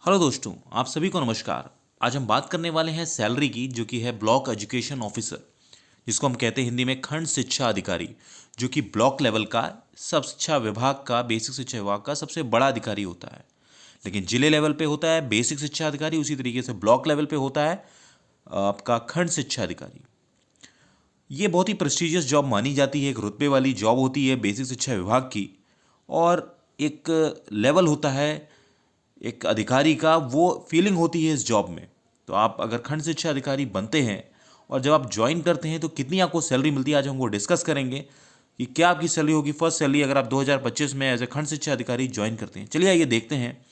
Hello दोस्तों, आप सभी को नमस्कार। आज हम बात करने वाले हैं सैलरी की, जो कि है ब्लॉक एजुकेशन ऑफिसर, जिसको हम कहते हैं हिंदी में खंड शिक्षा अधिकारी, जो कि ब्लॉक लेवल का सब शिक्षा विभाग का बेसिक शिक्षा विभाग का सबसे बड़ा अधिकारी होता है। लेकिन जिले लेवल पे होता है बेसिक शिक्षा अधिकारी, उसी तरीके से ब्लॉक लेवल पे होता है आपका खंड शिक्षा अधिकारी। ये बहुत ही प्रेस्टिजियस जॉब मानी जाती है, एक रुतबे वाली जॉब होती है बेसिक शिक्षा विभाग की। और एक लेवल होता है एक अधिकारी का, वो फीलिंग होती है इस जॉब में। तो आप अगर खंड शिक्षा अधिकारी बनते हैं और जब आप ज्वाइन करते हैं तो कितनी आपको सैलरी मिलती है, आज हम वो डिस्कस करेंगे कि क्या आपकी सैलरी होगी फर्स्ट सैलरी अगर आप 2025 में एज ए खंड शिक्षा अधिकारी ज्वाइन करते हैं। चलिए आइए देखते हैं।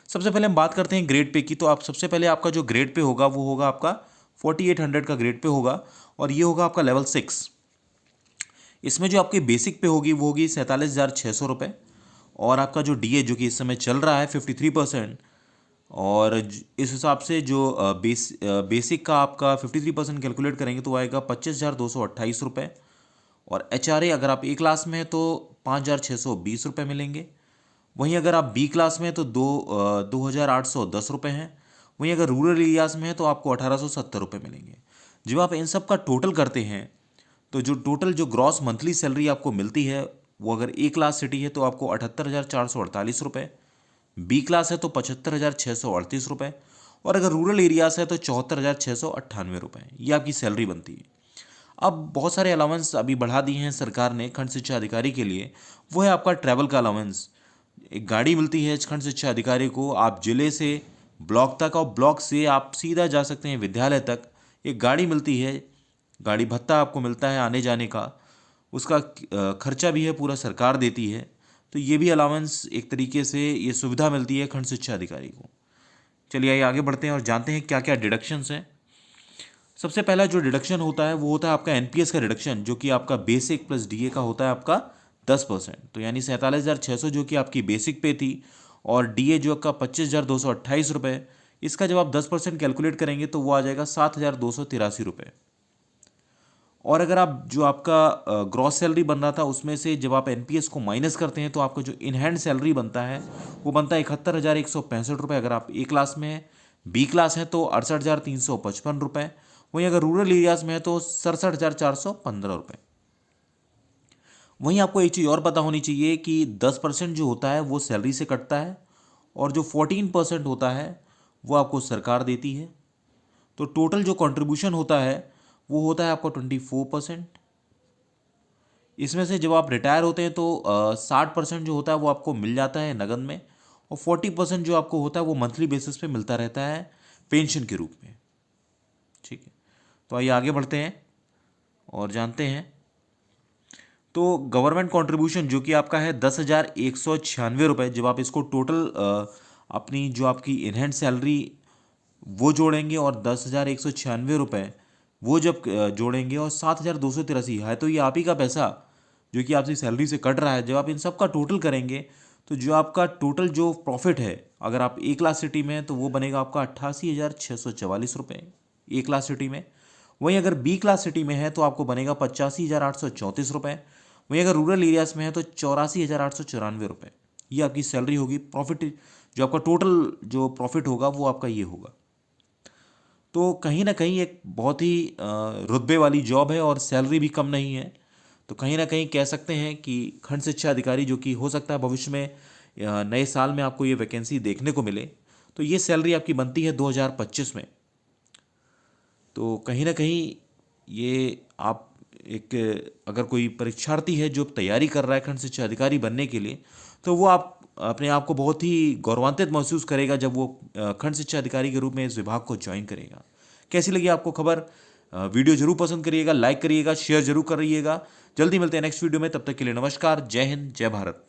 सबसे पहले हम बात करते हैं ग्रेड पे की। तो आप सबसे पहले आपका जो ग्रेड पे होगा वो होगा आपका 4800 का ग्रेड पे होगा, और ये होगा आपका लेवल 6। इसमें जो आपकी बेसिक पे होगी वो होगी 47,600 रुपये, और आपका जो डीए जो कि इस समय चल रहा है 53%, और इस हिसाब से जो बेसिक का आपका 53% कैलकुलेट करेंगे तो आएगा 25,228 रुपये। और एचआरए अगर आप ए क्लास में हैं तो 5,620 रुपये मिलेंगे। वहीं अगर आप बी क्लास में हैं तो 2,810 रुपये हैं। वहीं अगर रूरल एरियाज़ में है तो आपको 1,870 रुपये मिलेंगे। जब आप इन सब का टोटल करते हैं तो जो टोटल जो ग्रॉस मंथली सैलरी आपको मिलती है, वो अगर ए क्लास सिटी है तो आपको 78,448 रुपये, बी क्लास है तो 75,638 रुपये, और अगर रूरल एरियाज है तो 74,698 रुपये। ये आपकी सैलरी बनती है। अब बहुत सारे अलाउंस अभी बढ़ा दिए हैं सरकार ने खंड शिक्षा अधिकारी के लिए। वो है आपका ट्रैवल का अलाउंस। एक गाड़ी मिलती है खंड शिक्षा अधिकारी को, आप जिले से ब्लॉक तक और ब्लॉक से आप सीधा जा सकते हैं विद्यालय तक। एक गाड़ी मिलती है, गाड़ी भत्ता आपको मिलता है आने जाने का। उसका खर्चा भी है पूरा सरकार देती है। तो ये भी अलाउंस एक तरीके से ये सुविधा मिलती है खंड शिक्षा अधिकारी को। चलिए आइए आगे बढ़ते हैं और जानते हैं क्या क्या डिडक्शंस हैं। सबसे पहला जो डिडक्शन होता है वो होता है आपका एनपीएस का डिडक्शन, जो कि आपका बेसिक प्लस डीए का होता है आपका 10%। तो यानी 47,600 जो कि आपकी बेसिक पे थी, और डीए जो आपका 25,228 रुपये, इसका जब आप 10% कैलकुलेट करेंगे तो वो आ जाएगा 7,283 रुपये। और अगर आप जो आपका ग्रॉस सैलरी बन रहा था उसमें से जब आप एनपीएस को माइनस करते हैं तो आपका जो इन हैंड सैलरी बनता है वो बनता है 71,165 रुपये अगर आप ए क्लास में हैं। बी क्लास है तो 68,355 रुपये। वहीं अगर रूरल एरियाज में है तो 67,415 रुपये। वहीं आपको एक चीज़ और पता होनी चाहिए कि 10% जो होता है वो सैलरी से कटता है, और जो 14% होता है वो आपको सरकार देती है। तो टोटल जो कंट्रीब्यूशन होता है वो होता है आपका 24%। इसमें से जब आप रिटायर होते हैं तो 60% जो होता है वो आपको मिल जाता है नगद में, और 40% जो आपको होता है वो मंथली बेसिस पे मिलता रहता है पेंशन के रूप में। ठीक है, तो आइए आगे बढ़ते हैं और जानते हैं। तो गवर्नमेंट कंट्रीब्यूशन जो कि आपका है 10,196 रुपये, जब आप इसको टोटल अपनी जो आपकी इनहैंड सैलरी वो जोड़ेंगे और 10,196 रुपये वो जब जोड़ेंगे और 7,283 है, तो ये आप ही का पैसा जो कि आपकी सैलरी से कट रहा है। जब आप इन सब का टोटल करेंगे तो जो आपका टोटल जो प्रॉफिट है, अगर आप ए क्लास सिटी में हैं तो वो बनेगा आपका 88,644 रुपये ए क्लास सिटी में। वहीं अगर बी क्लास सिटी में है तो आपको बनेगा 85,834 रुपये। वहीं अगर रूरल एरियाज में है तो 84,894 रुपये। ये आपकी सैलरी होगी। प्रॉफिट जो आपका टोटल जो प्रॉफिट होगा वो आपका ये होगा। तो कहीं ना कहीं एक बहुत ही रुतबे वाली जॉब है और सैलरी भी कम नहीं है। तो कहीं ना कहीं कह सकते हैं कि खंड शिक्षा अधिकारी, जो कि हो सकता है भविष्य में नए साल में आपको ये वैकेंसी देखने को मिले, तो ये सैलरी आपकी बनती है 2025 में। तो कहीं ना कहीं ये आप एक अगर कोई परीक्षार्थी है जो तैयारी कर रहा है खंड शिक्षा अधिकारी बनने के लिए, तो वो आप अपने आप को बहुत ही गौरवान्वित महसूस करेगा जब वो खंड शिक्षा अधिकारी के रूप में इस विभाग को ज्वाइन करेगा। कैसी लगी आपको खबर? वीडियो जरूर पसंद करिएगा, लाइक करिएगा, शेयर जरूर करिएगा। जल्दी मिलते हैं नेक्स्ट वीडियो में, तब तक के लिए नमस्कार, जय हिंद, जय भारत।